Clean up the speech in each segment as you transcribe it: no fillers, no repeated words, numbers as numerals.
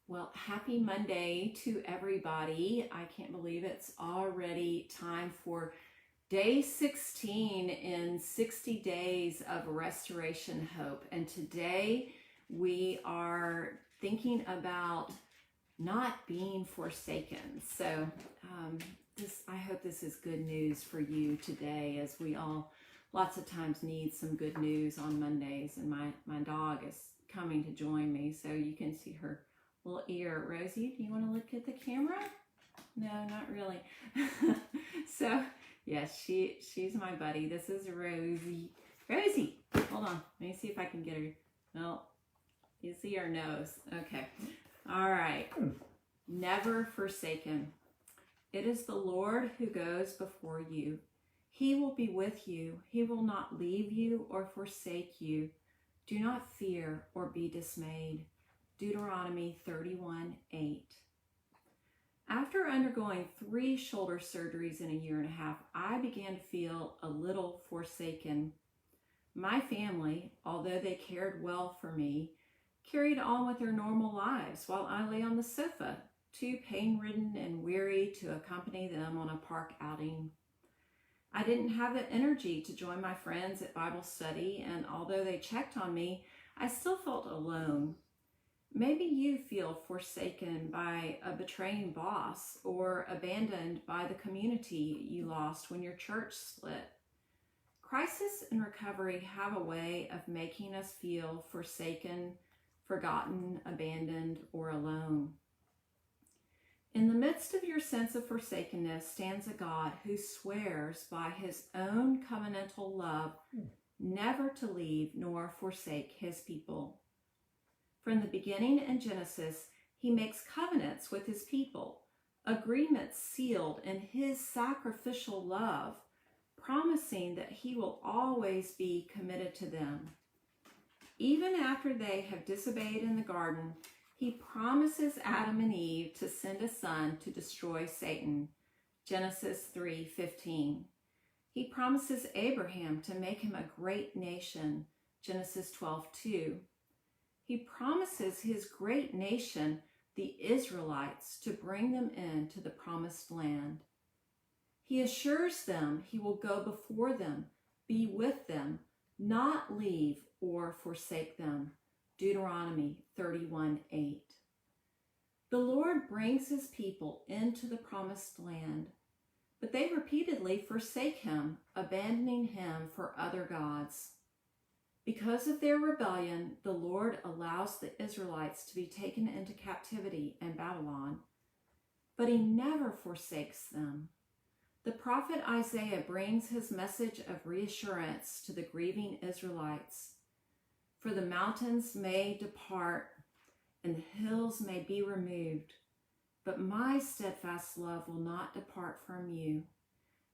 Well, happy Monday to everybody. I can't believe it's already time for day 16 in 60 days of restoration hope. And today we are thinking about not being forsaken. So I hope this is good news for you today, as we all lots of times need some good news on Mondays. And my dog is coming to join me, so you can see her little ear. Rosie, do you want to look at the camera? No, not really. So, yes, she's my buddy. This is Rosie. Rosie, hold on. Let me see if I can get her. No, you see her nose. Okay. All right. Never forsaken. It is the Lord who goes before you. He will be with you. He will not leave you or forsake you. Do not fear or be dismayed. Deuteronomy 31:8. After undergoing 3 shoulder surgeries in a year and a half, I began to feel a little forsaken. My family, although they cared well for me, carried on with their normal lives while I lay on the sofa, too pain-ridden and weary to accompany them on a park outing. I didn't have the energy to join my friends at Bible study, and although they checked on me, I still felt alone. Maybe you feel forsaken by a betraying boss or abandoned by the community you lost when your church split. Crisis and recovery have a way of making us feel forsaken, forgotten, abandoned, or alone. In the midst of your sense of forsakenness stands a God who swears by his own covenantal love never to leave nor forsake his people. From the beginning in Genesis, he makes covenants with his people, agreements sealed in his sacrificial love, promising that he will always be committed to them. Even after they have disobeyed in the garden, he promises Adam and Eve to send a son to destroy Satan, Genesis 3:15. He promises Abraham to make him a great nation, Genesis 12:2. He promises his great nation, the Israelites, to bring them into the promised land. He assures them he will go before them, be with them, not leave or forsake them, Deuteronomy 31:8. The Lord brings his people into the promised land, but they repeatedly forsake him, abandoning him for other gods. Because of their rebellion, the Lord allows the Israelites to be taken into captivity in Babylon, but he never forsakes them. The prophet Isaiah brings his message of reassurance to the grieving Israelites. For the mountains may depart and the hills may be removed, but my steadfast love will not depart from you,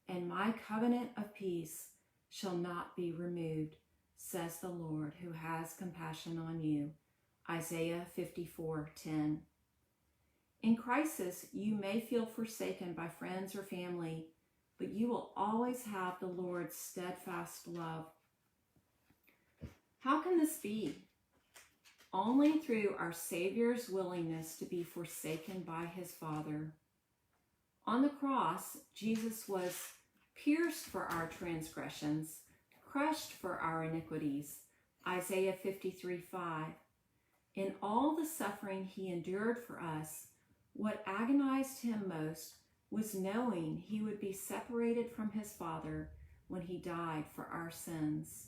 and my covenant of peace shall not be removed, says the Lord who has compassion on you. Isaiah 54:10. In crisis, you may feel forsaken by friends or family, but you will always have the Lord's steadfast love. How can this be? Only through our Savior's willingness to be forsaken by his Father. On the cross, Jesus was pierced for our transgressions, crushed for our iniquities, Isaiah 53:5. In all the suffering he endured for us, what agonized him most was knowing he would be separated from his Father when he died for our sins.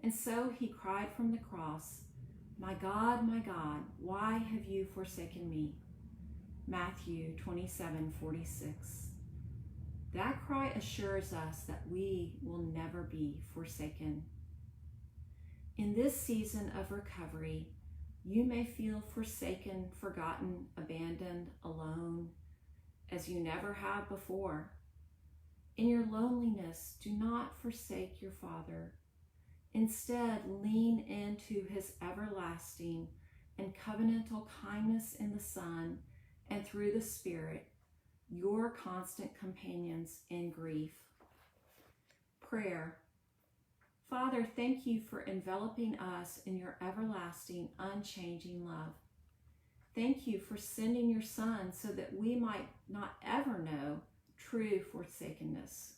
And so he cried from the cross, my God, why have you forsaken me? Matthew 27:46. That cry assures us that we will never be forsaken. In this season of recovery, you may feel forsaken, forgotten, abandoned, alone, as you never have before. In your loneliness, do not forsake your Father. Instead, lean into his everlasting and covenantal kindness in the Son and through the Spirit, your constant companions in grief. Prayer. Father, thank you for enveloping us in your everlasting, unchanging love. Thank you for sending your Son so that we might not ever know true forsakenness.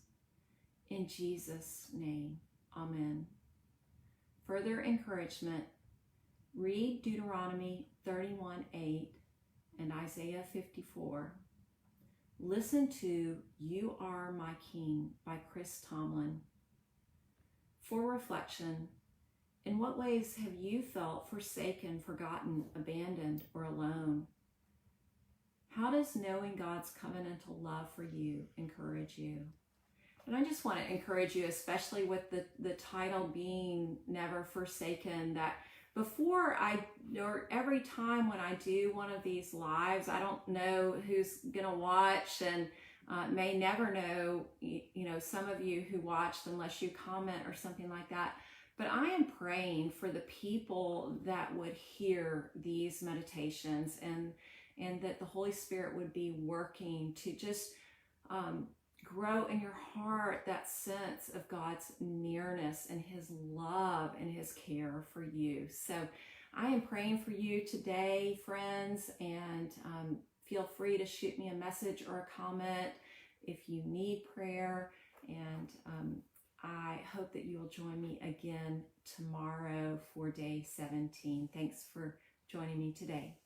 In Jesus' name, amen. Further encouragement, read Deuteronomy 31:8 and Isaiah 54. Listen to You Are My King by Chris Tomlin. For reflection, in what ways have you felt forsaken, forgotten, abandoned, or alone? How does knowing God's covenantal love for you encourage you? And I just want to encourage you, especially with the title being Never Forsaken, that before or every time when I do one of these lives, I don't know who's going to watch, and may never know, some of you who watched unless you comment or something like that. But I am praying for the people that would hear these meditations, and that the Holy Spirit would be working to just grow in your heart that sense of God's nearness and His love and His care for you. So I am praying for you today, friends, and feel free to shoot me a message or a comment if you need prayer. And I hope that you will join me again tomorrow for day 17. Thanks for joining me today.